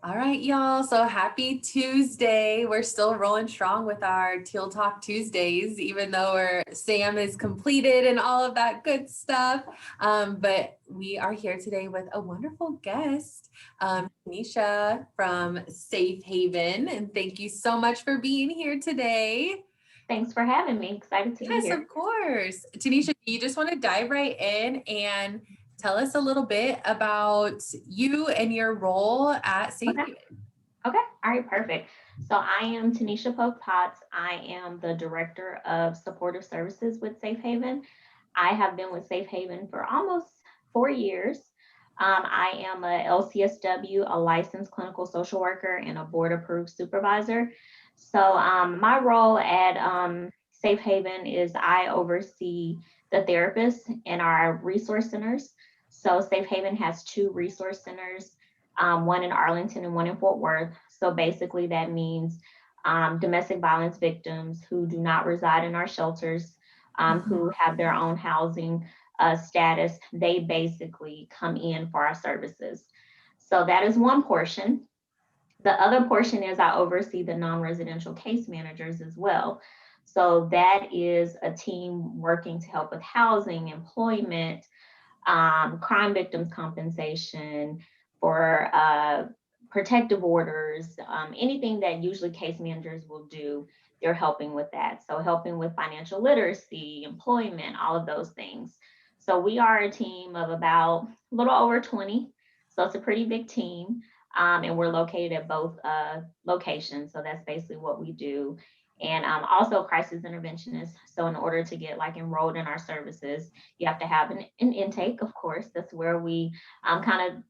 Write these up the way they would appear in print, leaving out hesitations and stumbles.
All right, y'all. So happy Tuesday. We're still rolling strong with our Teal Talk Tuesdays, even though Sam is completed and all of that good stuff. But we are here today with a wonderful guest, Tanisha from Safe Haven. And thank you so much for being here today. Thanks for having me. Excited to be Yes, here. of course. Tanisha, you just want to dive right in and tell us a little bit about you and your role at Safe Okay. Haven. Okay. All right. Perfect. So I am Tanisha Pope Potts. I am the Director of Supportive Services with Safe Haven. I have been with Safe Haven for almost 4 years. I am a LCSW, a licensed clinical social worker, and a board approved supervisor. So my role at Safe Haven is I oversee the therapists in our resource centers. So Safe Haven has two resource centers, one in Arlington and one in Fort Worth. So basically, that means domestic violence victims who do not reside in our shelters, who have their own housing status, they basically come in for our services. So that is one portion. The other portion is I oversee the non-residential case managers as well. So that is a team working to help with housing, employment, crime victims compensation, for protective orders, anything that usually case managers will do, they're helping with that. So helping with financial literacy, employment, all of those things. So we are a team of about a little over 20. So it's a pretty big team. And we're located at both locations. So that's basically what we do. And also crisis interventionist. So in order to get like enrolled in our services, you have to have an intake, of course. That's where we kind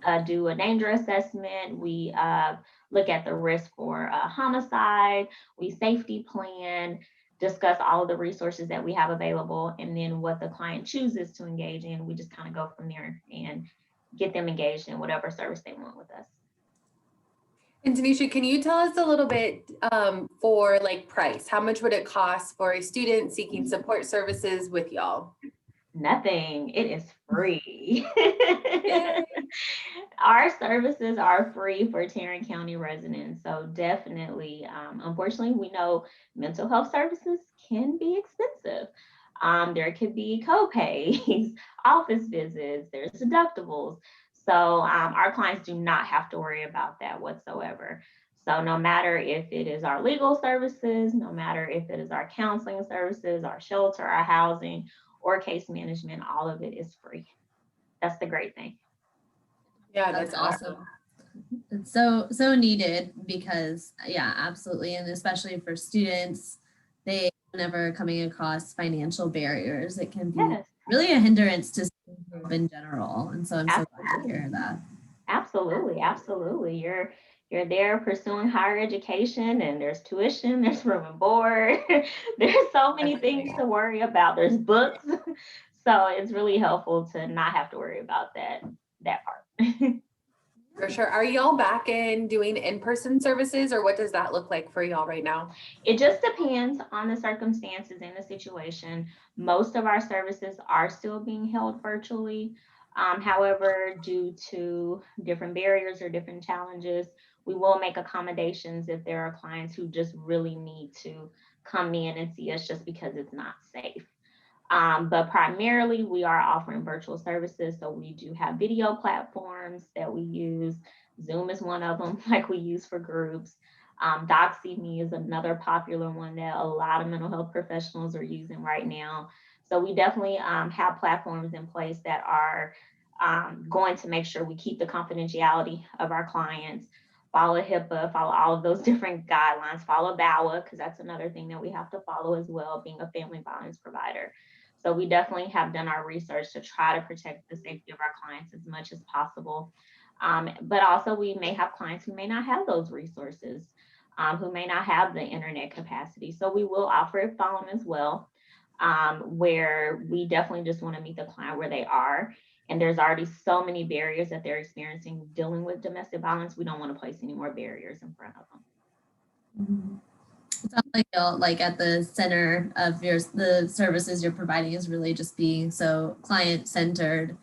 of do a danger assessment. We look at the risk for homicide. We safety plan, discuss all of the resources that we have available, and then what the client chooses to engage in. We just kind of go from there and get them engaged in whatever service they want with us. And Tanisha, can you tell us a little bit for like price? How much would it cost for a student seeking support services with y'all? Nothing. It is free. Yay. Our services are free for Tarrant County residents. So definitely, unfortunately, we know mental health services can be expensive. There could be co-pays, office visits, there's deductibles. So our clients do not have to worry about that whatsoever. So no matter if it is our legal services, no matter if it is our counseling services, our shelter, our housing, or case management, all of it is free. That's the great thing. Yeah, That's that's awesome. awesome. It's so needed because yeah, absolutely. And especially for students, they whenever coming across financial barriers, it can be Yes, really a hindrance to growth in general. And so I'm so glad to absolutely. hear that. Absolutely, absolutely. You're there pursuing higher education, and there's tuition, there's room and board, there's so many things to worry about. There's books. So it's really helpful to not have to worry about that part. For sure. Are y'all back in doing in-person services or what does that look like for y'all right now? It just depends on the circumstances and the situation. Most of our services are still being held virtually. However, due to different barriers or different challenges, we will make accommodations if there are clients who just really need to come in and see us just because it's not safe. But primarily, we are offering virtual services. So we do have video platforms that we use. Zoom is one of them, like we use for groups. DocsMe is another popular one that a lot of mental health professionals are using right now. So we definitely have platforms in place that are going to make sure we keep the confidentiality of our clients, follow HIPAA, follow all of those different guidelines, follow VAWA, because that's another thing that we have to follow as well, being a family violence provider. So we definitely have done our research to try to protect the safety of our clients as much as possible. But also we may have clients who may not have those resources, who may not have the internet capacity. So we will offer a phone as well, where we definitely just want to meet the client where they are. And there's already so many barriers that they're experiencing dealing with domestic violence. We don't want to place any more barriers in front of them. Mhm. It sounds like you'll like at the center of the services you're providing is really just being so client centered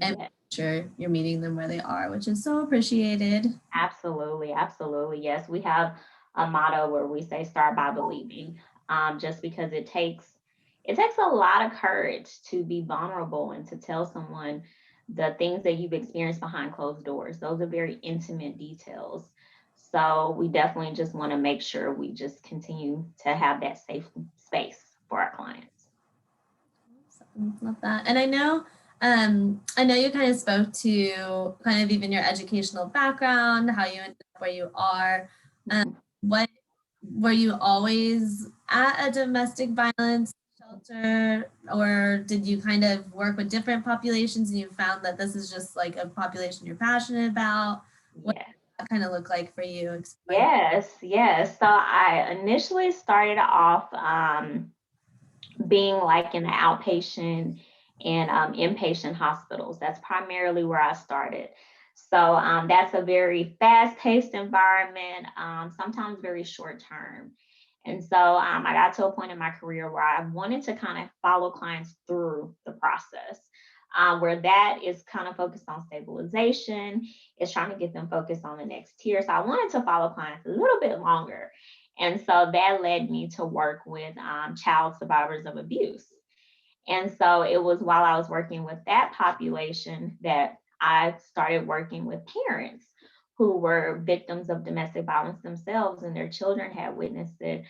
and Yeah. sure you're meeting them where they are, which is so appreciated. Absolutely, absolutely. Yes, we have a motto where we say start by believing. Just because it takes a lot of courage to be vulnerable and to tell someone the things that you've experienced behind closed doors. Those are very intimate details. So we definitely just want to make sure we just continue to have that safe space for our clients. So, love that. And I know you kind of spoke to kind of even your educational background, how you ended up where you are. Mhm. What were you always at a domestic violence shelter, or did you kind of work with different populations and you found that this is just like a population you're passionate about? What Yeah. did that kind of look like for you? Explain. Yes, yes. So I initially started off being like in the outpatient and inpatient hospitals. That's primarily where I started. So that's a very fast-paced environment, sometimes very short term. And so I got to a point in my career where I wanted to kind of follow clients through the process, where that is kind of focused on stabilization, is trying to get them focused on the next tier. So I wanted to follow clients a little bit longer. And so that led me to work with child survivors of abuse. And so it was while I was working with that population that I started working with parents who were victims of domestic violence themselves, and their children had witnessed it.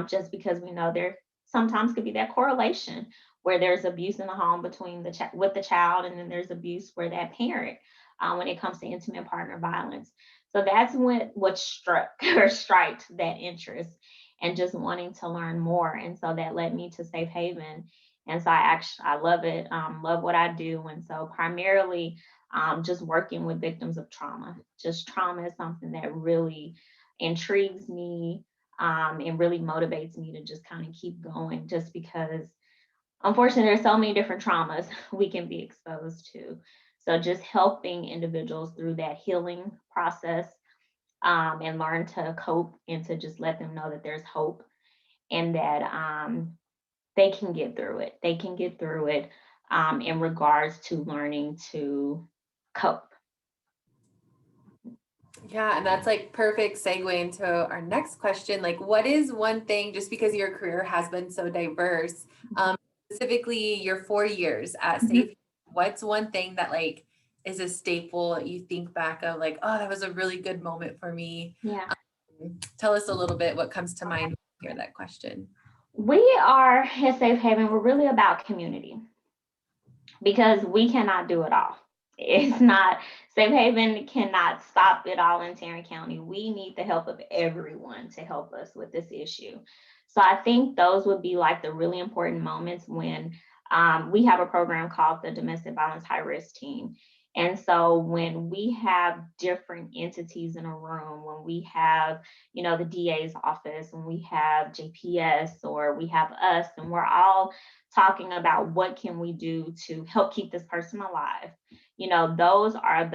Just because we know there sometimes could be that correlation where there's abuse in the home between with the child, and then there's abuse for that parent when it comes to intimate partner violence. So that's what struck or striked that interest and just wanting to learn more. And so that led me to Safe Haven. And so I love it, love what I do. And so primarily just working with victims of trauma. Just trauma is something that really intrigues me, and really motivates me to just kind of keep going, just because unfortunately there's so many different traumas we can be exposed to. So just helping individuals through that healing process, and learn to cope and to just let them know that there's hope, and that they can get through it. They can get through it, in regards to learning to cope. Yeah, and that's like perfect segue into our next question. Like, what is one thing, just because your career has been so diverse, specifically your 4 years at Mhm. Safe, what's one thing that like is a staple that you think back of, like, oh, that was a really good moment for me? Yeah. Tell us a little bit what comes to mind when you hear that question. We are at Safe Haven, we're really about community, because we cannot do it all. It's not, Safe Haven cannot stop it all in Tarrant County. We need the help of everyone to help us with this issue. So I think those would be like the really important moments when we have a program called the Domestic Violence High Risk Team. And so when we have different entities in a room, when we have, the DA's office, when we have JPS, or we have us, and we're all talking about what can we do to help keep this person alive. Those are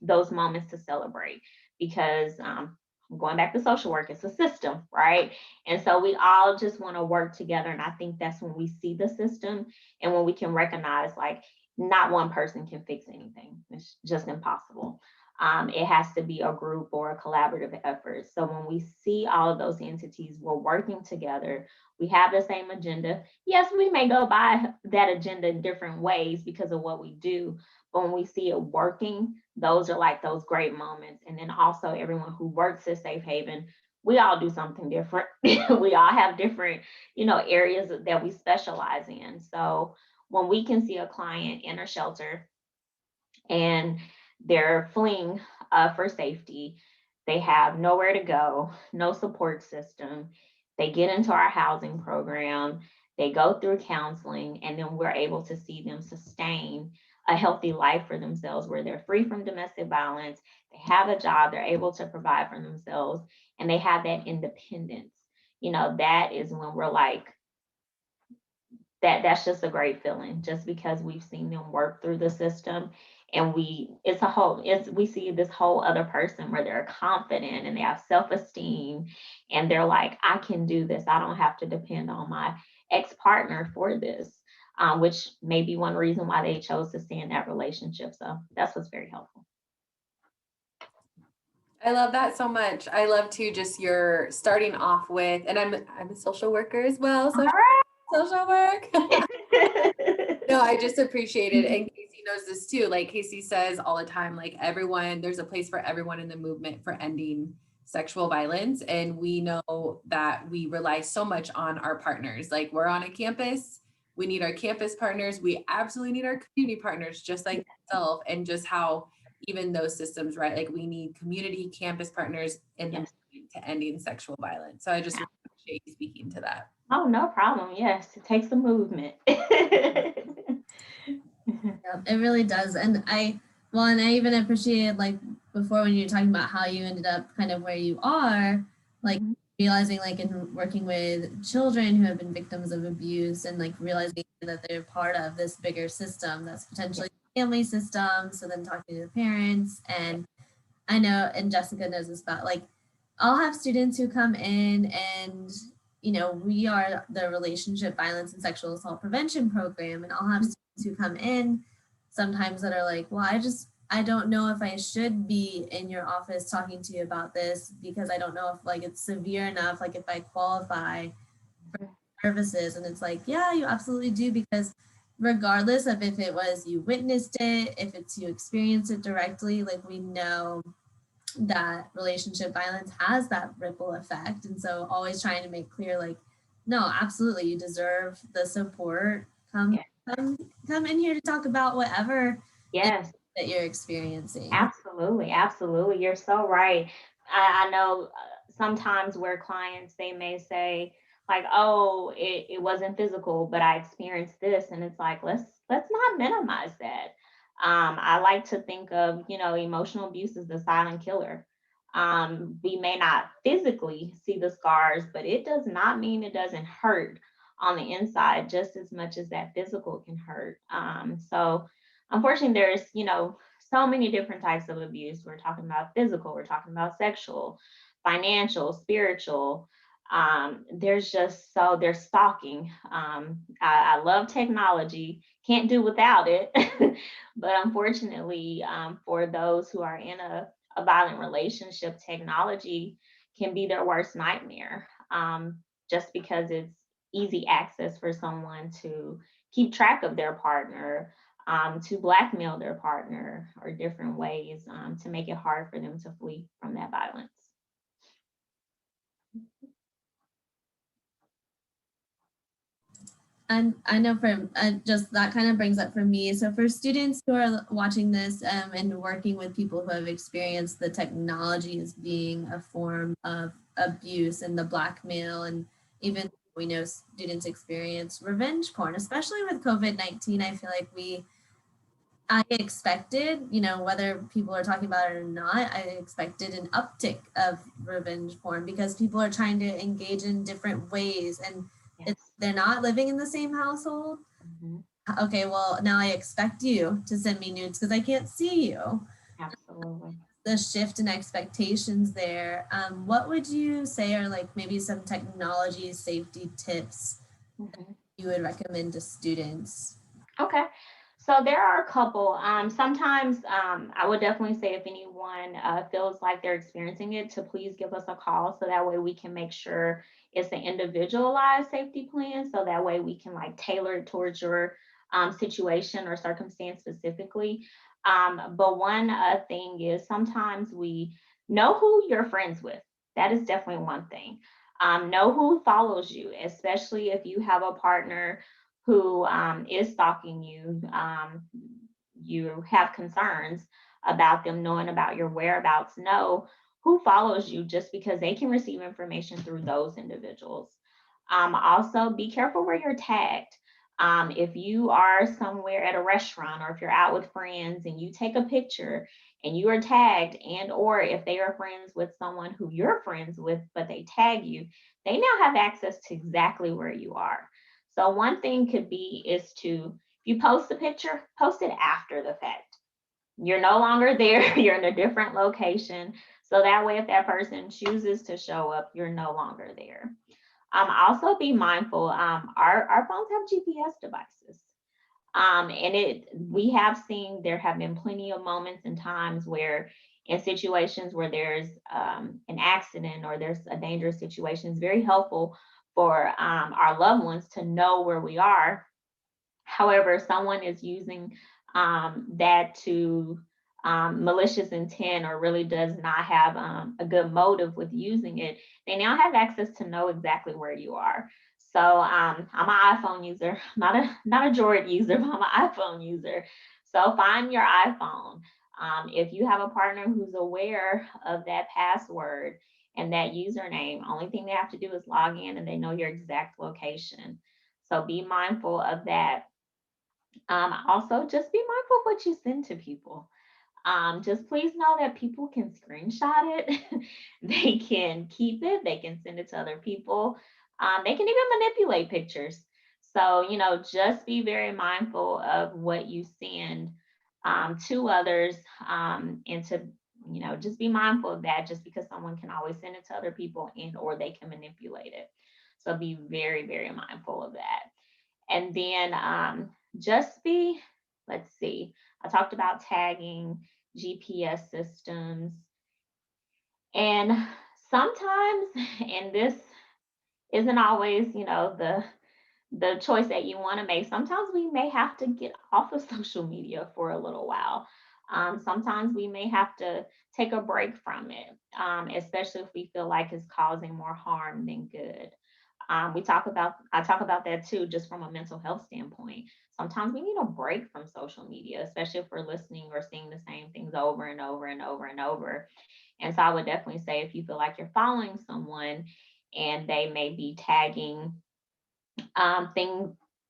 those moments to celebrate, because going back to social work, it's a system, right? And so we all just want to work together. And I think that's when we see the system, and when we can recognize, like, not one person can fix anything. It's just impossible. It has to be a group or a collaborative effort. So when we see all of those entities, we're working together, we have the same agenda. Yes, we may go by that agenda in different ways because of what we do, but when we see it working, those are like those great moments. And then also everyone who works at Safe Haven, we all do something different. We all have different, areas that we specialize in. So when we can see a client in a shelter and they're fleeing for safety, they have nowhere to go, no support system. They get into our housing program, they go through counseling, and then we're able to see them sustain a healthy life for themselves where they're free from domestic violence, they have a job, they're able to provide for themselves, and they have that independence. That is when we're like, that's just a great feeling, just because we've seen them work through the system, and we see this whole other person where they're confident and they have self-esteem, and they're like, I can do this, I don't have to depend on my ex-partner for this. which may be one reason why they chose to stay in that relationship. So that's what's very helpful. I love that so much. I love to just your starting off with, and I'm a social worker as well, so social work. No, I just appreciate it. And Casey knows this too. Like Casey says all the time, like everyone, there's a place for everyone in the movement for ending sexual violence. And we know that we rely so much on our partners. Like we're on a campus, we need our campus partners. We absolutely need our community partners, just like yourself, and just how even those systems, right? Like we need community campus partners in the movement to ending sexual violence. So I just really appreciate you speaking to that. Oh, no problem. Yes, it takes a movement. Yeah, it really does. And I even appreciated like before when you were talking about how you ended up kind of where you are, like realizing like in working with children who have been victims of abuse and like realizing that they're part of this bigger system that's potentially family system. So then talking to the parents, and I know, and Jessica knows this about like, I'll have students who come in and, we are the relationship violence and sexual assault prevention program. And I'll have students who come in sometimes that are like, well, I don't know if I should be in your office talking to you about this because I don't know if like it's severe enough, like if I qualify for services. And it's like, yeah, you absolutely do, because regardless of if it was you witnessed it, if it's you experienced it directly, like we know that relationship violence has that ripple effect. And so always trying to make clear, like, no, absolutely, you deserve the support. Come in here to talk about whatever Yes, that you're experiencing. absolutely. Absolutely. You're so right. I know sometimes where clients, they may say like, oh, it wasn't physical, but I experienced this. And it's like, let's not minimize that. I like to think of, emotional abuse as the silent killer. We may not physically see the scars, but it does not mean it doesn't hurt on the inside just as much as that physical can hurt. So unfortunately, there's, so many different types of abuse. We're talking about physical, we're talking about sexual, financial, spiritual. There's stalking. I love technology, can't do without it. But unfortunately, for those who are in a violent relationship, technology can be their worst nightmare, just because it's easy access for someone to keep track of their partner, to blackmail their partner, or different ways to make it hard for them to flee from that violence. And I know for just that kind of brings up for me. So for students who are watching this and working with people who have experienced the technology as being a form of abuse and the blackmail, and even we know students experience revenge porn, especially with COVID-19. I feel like I expected, whether people are talking about it or not, I expected an uptick of revenge porn because people are trying to engage in different ways, and they're not living in the same household. Okay, well, now I expect you to send me nudes because I can't see you. Absolutely. The shift in expectations there. What would you say are like maybe some technology safety tips you would recommend to students? Okay. So there are a couple. Sometimes I would definitely say if anyone feels like they're experiencing it, to please give us a call so that way we can make sure it's an individualized safety plan. So that way we can like tailor it towards your situation or circumstance specifically. But one thing is sometimes we know who you're friends with. That is definitely one thing. Know who follows you, especially if you have a partner who is stalking you. You have concerns about them knowing about your whereabouts. Know who follows you, just because they can receive information through those individuals. Also, be careful where you're tagged. If you are somewhere at a restaurant, or if you're out with friends and you take a picture and you are tagged, and or if they are friends with someone who you're friends with but they tag you, they now have access to exactly where you are. So one thing could be is to, if you post a picture, post it after the fact. You're no longer there, you're in a different location. So that way, if that person chooses to show up, you're no longer there. Also be mindful. Our phones have GPS devices. And we have seen there have been plenty of moments and times where in situations where there's an accident or there's a dangerous situation, it's very helpful for our loved ones to know where we are. However, someone is using that to malicious intent or really does not have a good motive with using it, they now have access to know exactly where you are. So I'm an iPhone user, not a Droid user, but I'm an iPhone user. So find your iPhone. If you have a partner who's aware of that password and that username, only thing they have to do is log in and they know your exact location. So be mindful of that. Also, just be mindful of what you send to people. Just please know that people can screenshot it, they can keep it, they can send it to other people, they can even manipulate pictures. So, just be very mindful of what you send to others, and to, just be mindful of that just because someone can always send it to other people and or they can manipulate it. So be very, very mindful of that. And then just be, let's see, I talked about tagging, GPS systems, and sometimes, and this isn't always, the choice that you want to make. Sometimes we may have to get off of social media for a little while. Sometimes we may have to take a break from it, especially if we feel like it's causing more harm than good. I talk about that too, just from a mental health standpoint. Sometimes we need a break from social media, especially if we're listening or seeing the same things over and over and over and over. And so I would definitely say if you feel like you're following someone and they may be tagging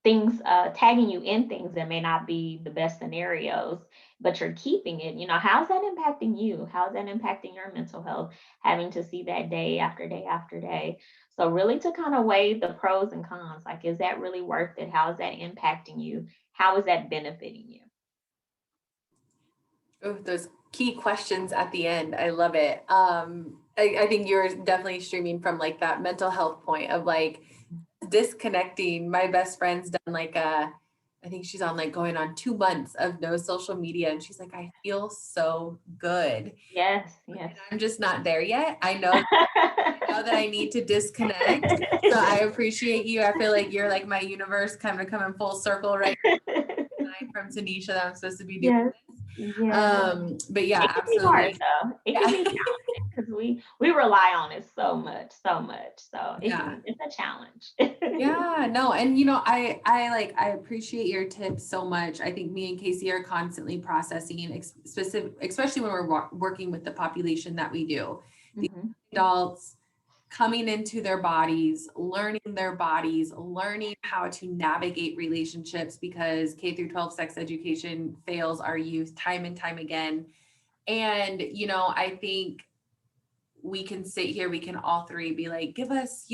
things tagging you in things that may not be the best scenarios, but you're keeping it, how's that impacting you? How's that impacting your mental health, having to see that day after day after day? So really to kind of weigh the pros and cons, like, is that really worth it? How is that impacting you? How is that benefiting you? Oh, those key questions at the end. I love it. I think you're definitely streaming from like that mental health point of like disconnecting. My best friend's done like I think she's on like going on 2 months of no social media. And she's like, I feel so good. Yes, And yes. I'm just not there yet. I know that I need to disconnect. So I appreciate you. I feel like you're like my universe kind of coming full circle right from Tanisha that I'm supposed to be doing. Yes. Yeah. But yeah, It can be absolutely. hard though. It can be challenging because we rely on it so much, so much. So it's a challenge. Yeah, no, and I appreciate your tips so much. I think me and Casey are constantly processing specific, especially when we're working with the population that we do. The Mhm. adults coming into their bodies, learning how to navigate relationships because K through 12 sex education fails our youth time and time again. And I think we can sit here, we can all three be like, give us,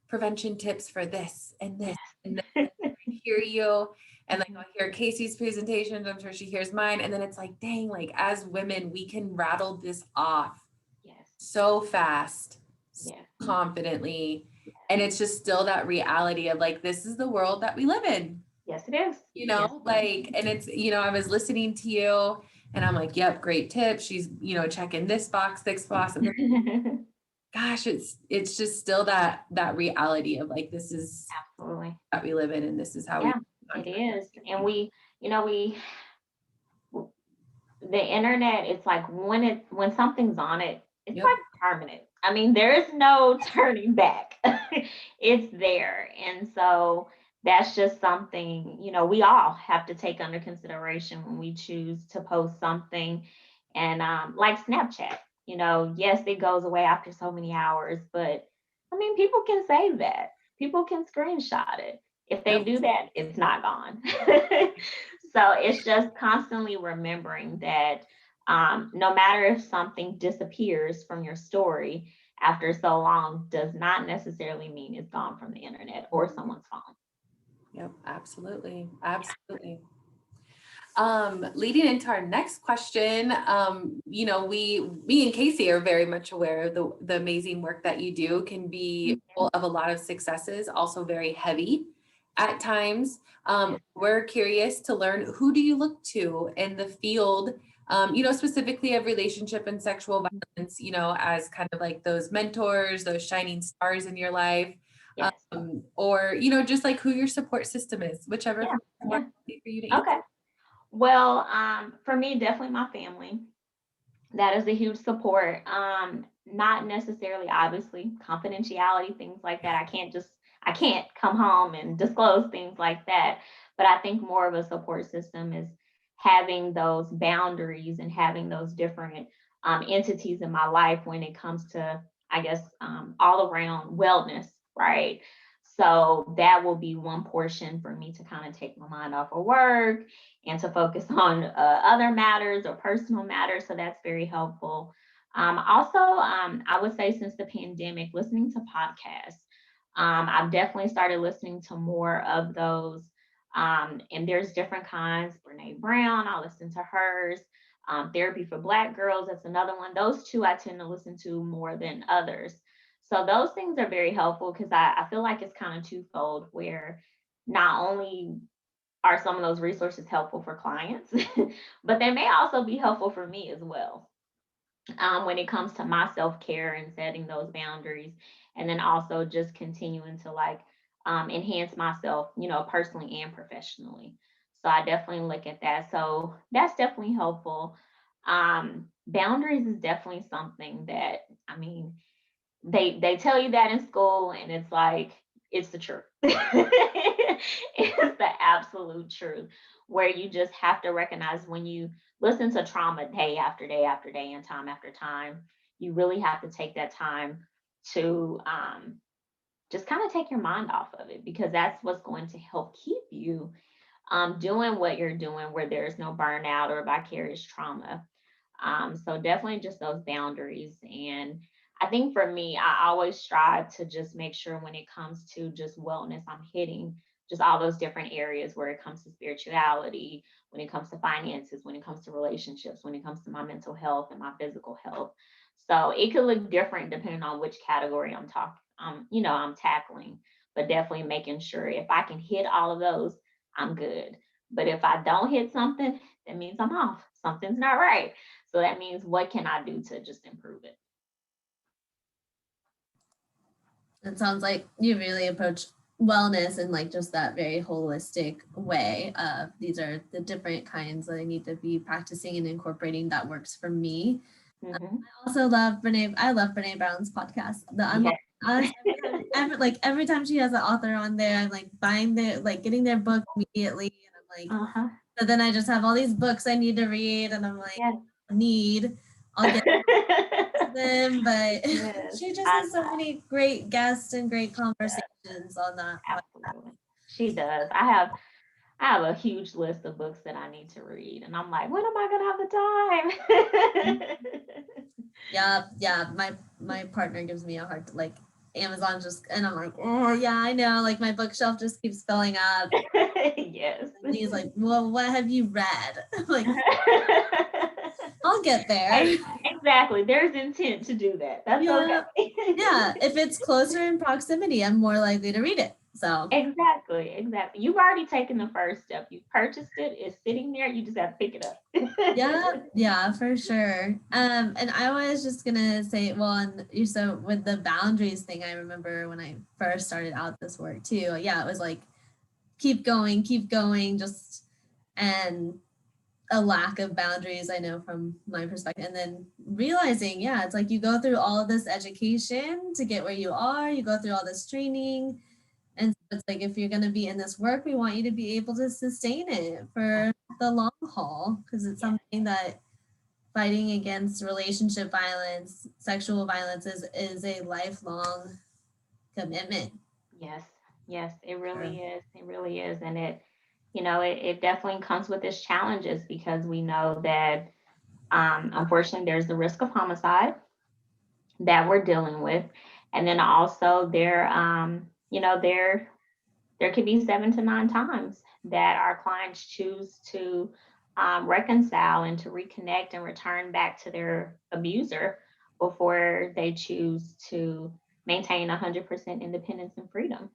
prevention tips for this and this and this. And I hear you. And like, I'll hear Casey's presentations. I'm sure she hears mine. And then it's like, dang, like as women, we can rattle this off Yes. so fast, so Yes. confidently. And it's just still that reality of like, this is the world that we live in. Yes, it is. Yes. Like, and it's, I was listening to you and I'm like, yep, great tip. She's, checking this box, and gosh, it's just still that reality of like, this is Absolutely. that we live in and this is how Yeah, we it is. And the internet, it's like when something's on it, it's Yep. like permanent. I mean, there is no turning back. It's there. And so that's just something, we all have to take under consideration when we choose to post something. And like Snapchat, yes, it goes away after so many hours, but I mean, people can save that. People can screenshot it. If they Yep. do that, it's not gone. So it's just constantly remembering that no matter if something disappears from your story after so long, does not necessarily mean it's gone from the internet or someone's phone. Yep, absolutely. Absolutely. Leading into our next question, you know, me and Casey are very much aware of the amazing work that you do. Can be full of a lot of successes, also very heavy at times. We're curious to learn, who do you look to in the field, you know, specifically of relationship and sexual violence, you know, as kind of like those mentors, those shining stars in your life, Yes. or, you know, just like who your support system is, whichever Yeah. is more Yeah. likely for you to answer. Okay. Well, for me, definitely my family. That is a huge support. Not necessarily, obviously, confidentiality, things like that. I can't come home and disclose things like that. But I think more of a support system is having those boundaries and having those different entities in my life when it comes to, I guess, all around wellness, right? So that will be one portion for me to kind of take my mind off of work and to focus on other matters or personal matters. So that's very helpful. Also, I would say since the pandemic, listening to podcasts. I've definitely started listening to more of those. And there's different kinds. Brene Brown, I listen to hers. Therapy for Black Girls, that's another one. Those two I tend to listen to more than others. So those things are very helpful because I feel like it's kind of twofold, where not only are some of those resources helpful for clients, but they may also be helpful for me as well, when it comes to my self-care and setting those boundaries, and then also just continuing to like enhance myself, you know, personally and professionally. So I definitely look at that. So that's definitely helpful. Boundaries is definitely something that, I mean, they tell you that in school, and it's like it's the truth. It's the absolute truth, where you just have to recognize when you listen to trauma day after day after day and time after time, you really have to take that time to just kind of take your mind off of it, because that's what's going to help keep you doing what you're doing, where there's no burnout or vicarious trauma. So definitely just those boundaries. And I think for me, I always strive to just make sure when it comes to just wellness, I'm hitting just all those different areas, where it comes to spirituality, when it comes to finances, when it comes to relationships, when it comes to my mental health and my physical health. So it could look different depending on which category I'm talking, you know, I'm tackling, but definitely making sure if I can hit all of those, I'm good. But if I don't hit something, that means I'm off. Something's not right. So that means, what can I do to just improve it? It sounds like you really approach wellness in like just that very holistic way of, these are the different kinds that I need to be practicing and incorporating that works for me. Mm-hmm. I also love I love Brene Brown's podcast. I'm Yeah. honest, every time she has an author on there, I'm like buying their, like getting their book immediately. And I'm like, Uh-huh. but then I just have all these books I need to read, and I'm like, Yes. I'll get them, but Yes. she just has so many great guests and great conversations on that. Absolutely. She does. I have a huge list of books that I need to read, and I'm like, when am I gonna have the time? Yeah. My partner gives me a hard, like Amazon just, and I'm like, oh yeah, I know. Like my bookshelf just keeps filling up. Yes. And he's like, well, what have you read? I'm like, I'll get there. Exactly. There's intent to do that. That's Yeah. okay. Yeah. If it's closer in proximity, I'm more likely to read it. So Exactly. You've already taken the first step. You purchased it. It's sitting there. You just have to pick it up. yeah, for sure. And I was just gonna say, well, and you, so with the boundaries thing, I remember when I first started out this work too. Yeah, it was like keep going, just, and a lack of boundaries, I know from my perspective. And then realizing, yeah, it's like you go through all of this education to get where you are, you go through all this training. And so it's like, if you're going to be in this work, we want you to be able to sustain it for the long haul, because it's something that fighting against relationship violence, sexual violence is a lifelong commitment. Yes. Yes, it really is. It really is. And it definitely comes with its challenges, because we know that unfortunately there's the risk of homicide that we're dealing with. And then also there could be 7 to 9 times that our clients choose to reconcile and to reconnect and return back to their abuser before they choose to maintain 100% independence and freedom.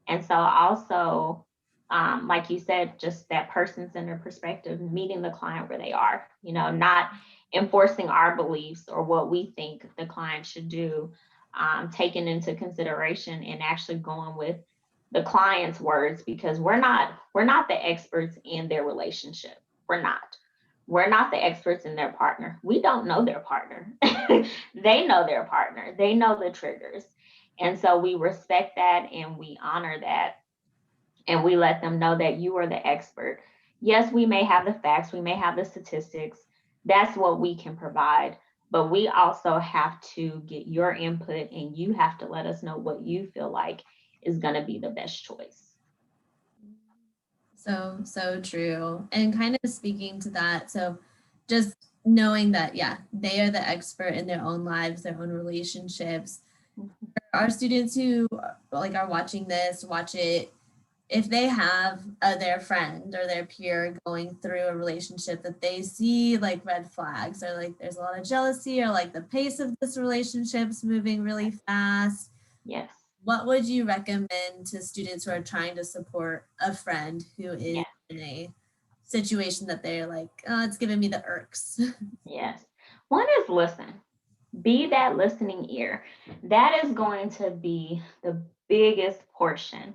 And so also, like you said, just that person-centered perspective, meeting the client where they are, not enforcing our beliefs or what we think the client should do, taking into consideration and actually going with the client's words, because we're not the experts in their relationship. We're not. We're not the experts in their partner. We don't know their partner. They know their partner. They know the triggers. And so we respect that and we honor that. And we let them know that you are the expert. Yes, we may have the facts, we may have the statistics. That's what we can provide. But we also have to get your input and you have to let us know what you feel like is going to be the best choice. So true. And kind of speaking to that, so just knowing that, yeah, they are the expert in their own lives, their own relationships. Our students who are watching this, watch it, if they have their friend or their peer going through a relationship that they see like red flags or like there's a lot of jealousy or like the pace of this relationship's moving really fast. Yes. What would you recommend to students who are trying to support a friend who is in a situation that they're like, oh, it's giving me the irks? Yes. One is listen. Be that listening ear. That is going to be the biggest portion.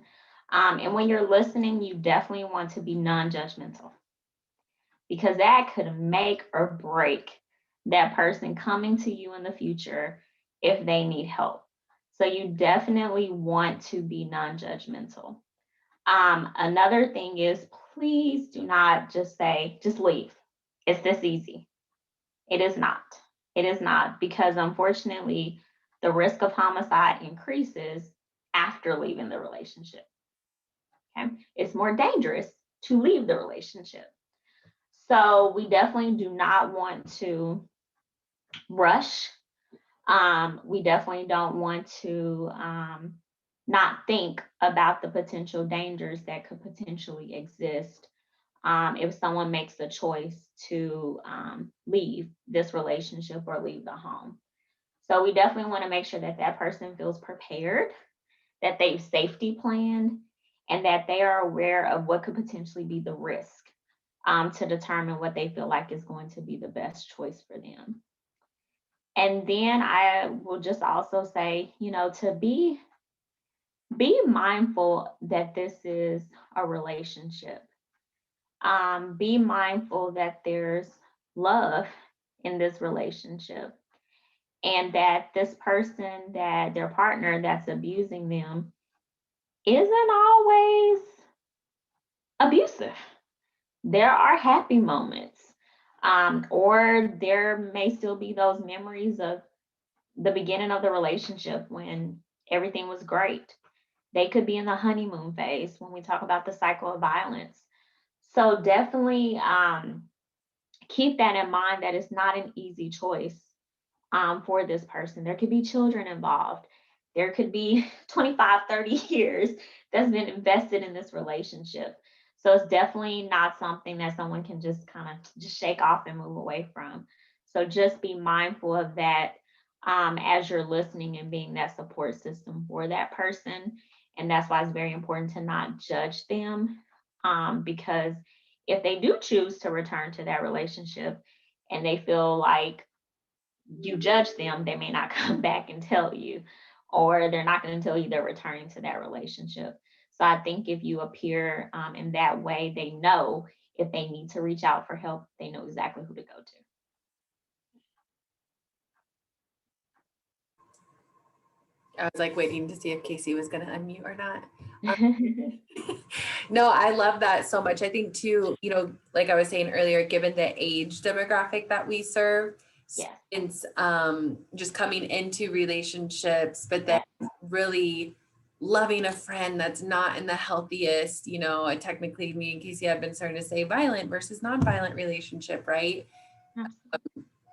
And when you're listening, you definitely want to be non-judgmental, because that could make or break that person coming to you in the future if they need help. So you definitely want to be non-judgmental. Another thing is, please do not just say, just leave. It's this easy. It is not. It is not, because unfortunately, the risk of homicide increases after leaving the relationship. Okay. It's more dangerous to leave the relationship. So we definitely do not want to rush. We definitely don't want to not think about the potential dangers that could potentially exist if someone makes the choice to leave this relationship or leave the home. So we definitely want to make sure that that person feels prepared, that they've safety planned, and that they are aware of what could potentially be the risk to determine what they feel like is going to be the best choice for them. And then I will just also say, to be mindful that this is a relationship. Be mindful that there's love in this relationship, and that this person, that their partner that's abusing them, isn't always abusive. There are happy moments, or there may still be those memories of the beginning of the relationship when everything was great. They could be in the honeymoon phase when we talk about the cycle of violence. So definitely keep that in mind, that it's not an easy choice for this person. There could be children involved. There could be 25, 30 years that's been invested in this relationship. So it's definitely not something that someone can just kind of just shake off and move away from. So just be mindful of that as you're listening and being that support system for that person. And that's why it's very important to not judge them, because if they do choose to return to that relationship and they feel like you judge them, they may not come back and tell you, or they're not going to tell you they're returning to that relationship. So I think if you appear in that way, they know if they need to reach out for help, they know exactly who to go to. I was like waiting to see if Casey was going to unmute or not. No, I love that so much. I think too, like I was saying earlier, given the age demographic that we serve, it's just coming into relationships, but then really loving a friend that's not in the healthiest, technically me and Casey have been starting to say violent versus non-violent relationship, right?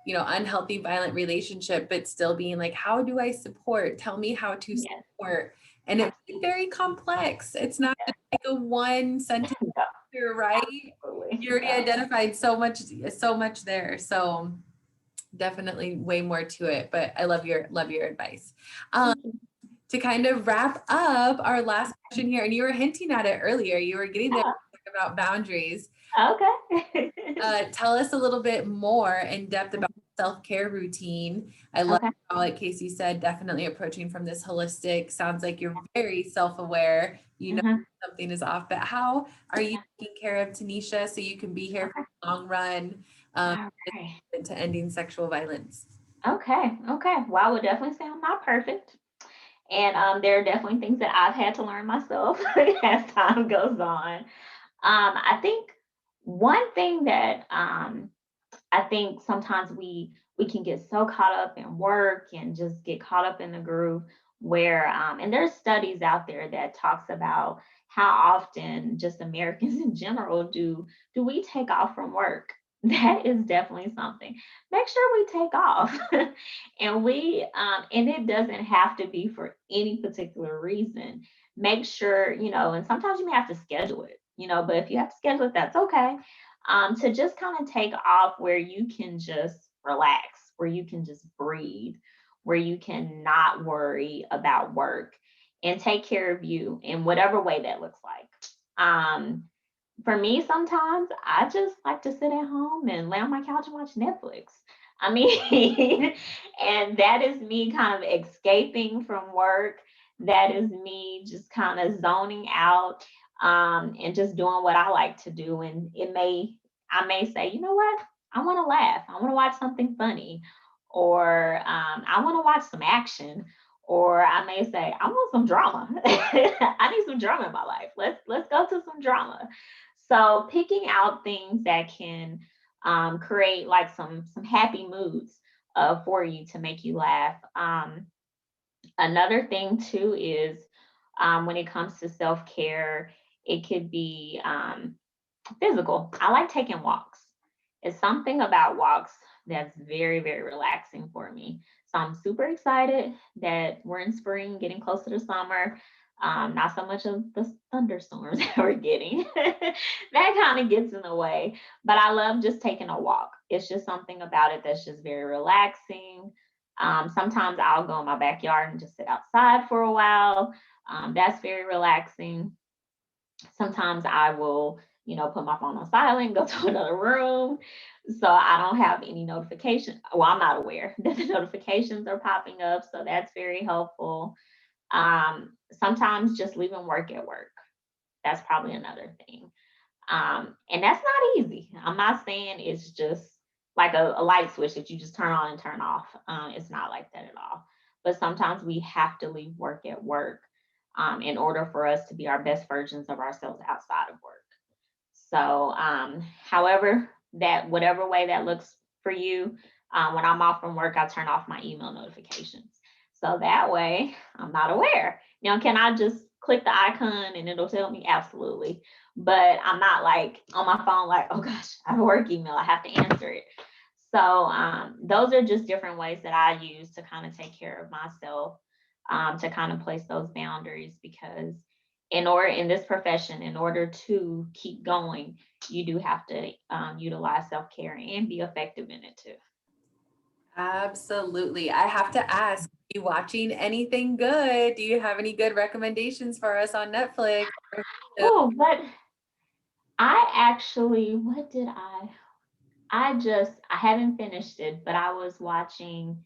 Unhealthy, violent relationship, but still being like, how do I support? Tell me how to support. And it's very complex. It's not like a one sentence answer, right? You already identified so much there. So definitely way more to it, but I love your advice. To kind of wrap up our last question here, and you were hinting at it earlier, you were getting there about boundaries. Okay. Tell us a little bit more in depth about self-care routine. I love how, like Casey said, definitely approaching from this holistic. Sounds like you're very self-aware. You know something is off, but how are you taking care of Tanisha so you can be here for the long run into ending sexual violence? Okay. Well, I would definitely say I'm not perfect. And there are definitely things that I've had to learn myself as time goes on. I think one thing that I think sometimes we can get so caught up in work and just get caught up in the groove where and there's studies out there that talks about how often just Americans in general do we take off from work. That is definitely something. Make sure we take off. And and it doesn't have to be for any particular reason. Make sure, and sometimes you may have to schedule it, but if you have to schedule it, that's okay. To just kind of take off where you can just relax, where you can just breathe, where you can not worry about work and take care of you in whatever way that looks like. For me, sometimes I just like to sit at home and lay on my couch and watch Netflix. I mean, and that is me kind of escaping from work. That is me just kind of zoning out and just doing what I like to do. And I may say, you know what? I want to laugh. I want to watch something funny, or I want to watch some action, or I may say, I want some drama. I need some drama in my life. Let's go to some drama. So picking out things that can create like some happy moods for you to make you laugh. Another thing too is when it comes to self-care, it could be physical. I like taking walks. It's something about walks that's very, very relaxing for me. So I'm super excited that we're in spring, getting closer to summer. Not so much of the thunderstorms that we're getting. That kind of gets in the way. But I love just taking a walk. It's just something about it that's just very relaxing. Sometimes I'll go in my backyard and just sit outside for a while. That's very relaxing. Sometimes I will, put my phone on silent, go to another room. So I don't have any notification. Well, I'm not aware that the notifications are popping up. So that's very helpful. Sometimes just leaving work at work. That's probably another thing. And that's not easy. I'm not saying it's just like a light switch that you just turn on and turn off. It's not like that at all. But sometimes we have to leave work at work in order for us to be our best versions of ourselves outside of work. So, whatever way that looks for you, when I'm off from work, I turn off my email notifications. So that way I'm not aware. Can I just click the icon and it'll tell me? Absolutely. But I'm not like on my phone, like, oh gosh, I have a work email, I have to answer it. So those are just different ways that I use to kind of take care of myself, to kind of place those boundaries, because in this profession, in order to keep going, you do have to utilize self-care and be effective in it too. Absolutely. I have to ask, are you watching anything good? Do you have any good recommendations for us on Netflix? Oh, but what did I haven't finished it, but I was watching,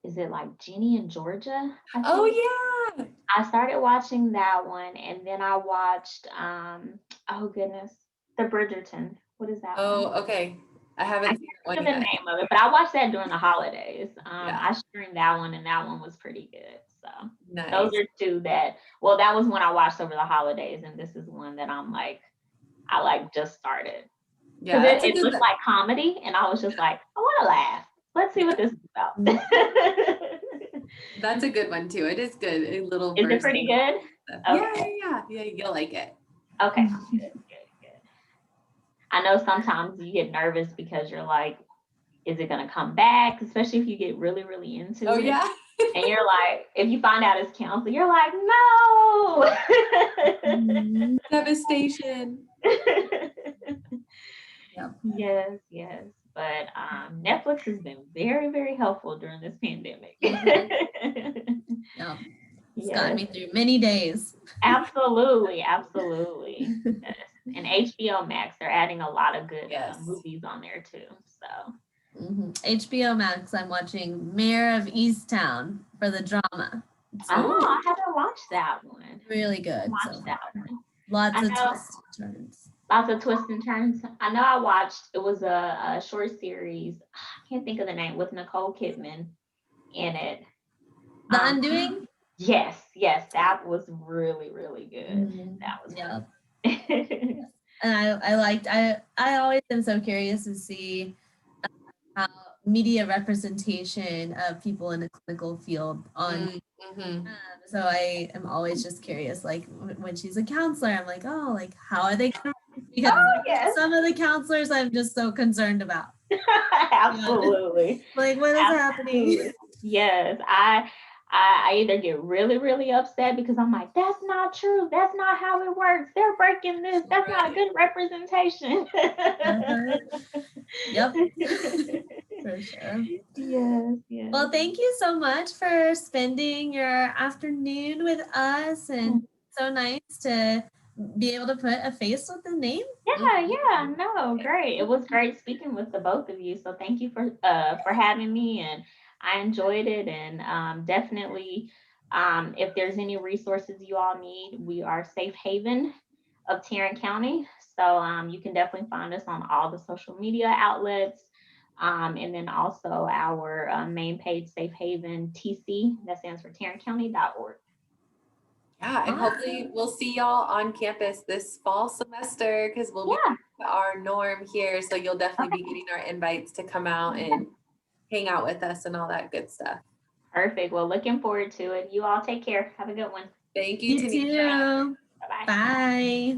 is it like Jenny in Georgia? Oh yeah. I started watching that one, and then I watched oh goodness, the Bridgerton. What is that one? Oh, okay. I haven't seen I one can't think of yet. the name of it, but I watched that during the holidays. Yeah. I streamed that one, and that one was pretty good. So Nice. those are two that was one I watched over the holidays, and this is one that I like just started. Yeah, Because it looked like comedy, and I was just like, I want to laugh. Let's see what this is about. That's a good one too. It is good. A little Is it pretty good? Okay. Yeah, you'll like it. Okay. Good. I know sometimes you get nervous because you're like, is it going to come back? Especially if you get really, really into it. Oh yeah. And you're like, if you find out it's canceled, you're like, no. Devastation. Yes, yes. But Netflix has been very, very helpful during this pandemic. Yeah. It's gotten Yes, me through many days. absolutely, absolutely. Yes. And HBO Max, they're adding a lot of good Yes. movies on there too. So HBO Max, I'm watching Mayor of Easttown for the drama. It's I haven't watched that one. really good. Watch So that far. one. Lots I of know twists and turns. lots of twists and turns. I know I watched, it was a short series. I can't think of the name, with Nicole Kidman in it. The Undoing? Yes, yes, that was really, really good. That was Yeah. And I always am so curious to see how media representation of people in the clinical field on so I am always just curious, like when she's a counselor, I'm like, oh, like how are they gonna, because yes. some of the counselors I'm just so concerned about. Absolutely. Like what is happening? Yes, I either get really, really upset because I'm like, that's not true. That's not how it works. They're breaking this. That's not a good representation. Yep. For sure. Yes, yes. Well, thank you so much for spending your afternoon with us, and so nice to be able to put a face with the name. Yeah, no, great. It was great speaking with the both of you. So thank you for having me, and I enjoyed it. And definitely, if there's any resources you all need, we are Safe Haven of Tarrant County. So you can definitely find us on all the social media outlets. And then also our main page, Safe Haven TC, that stands for TarrantCounty.org. Yeah, and hopefully we'll see y'all on campus this fall semester because we'll be our norm here. So you'll definitely be getting our invites to come out and hang out with us and all that good stuff. Perfect. Well, looking forward to it. You all take care. Have a good one. Thank you, Tanisha. Too. Bye-bye. Bye.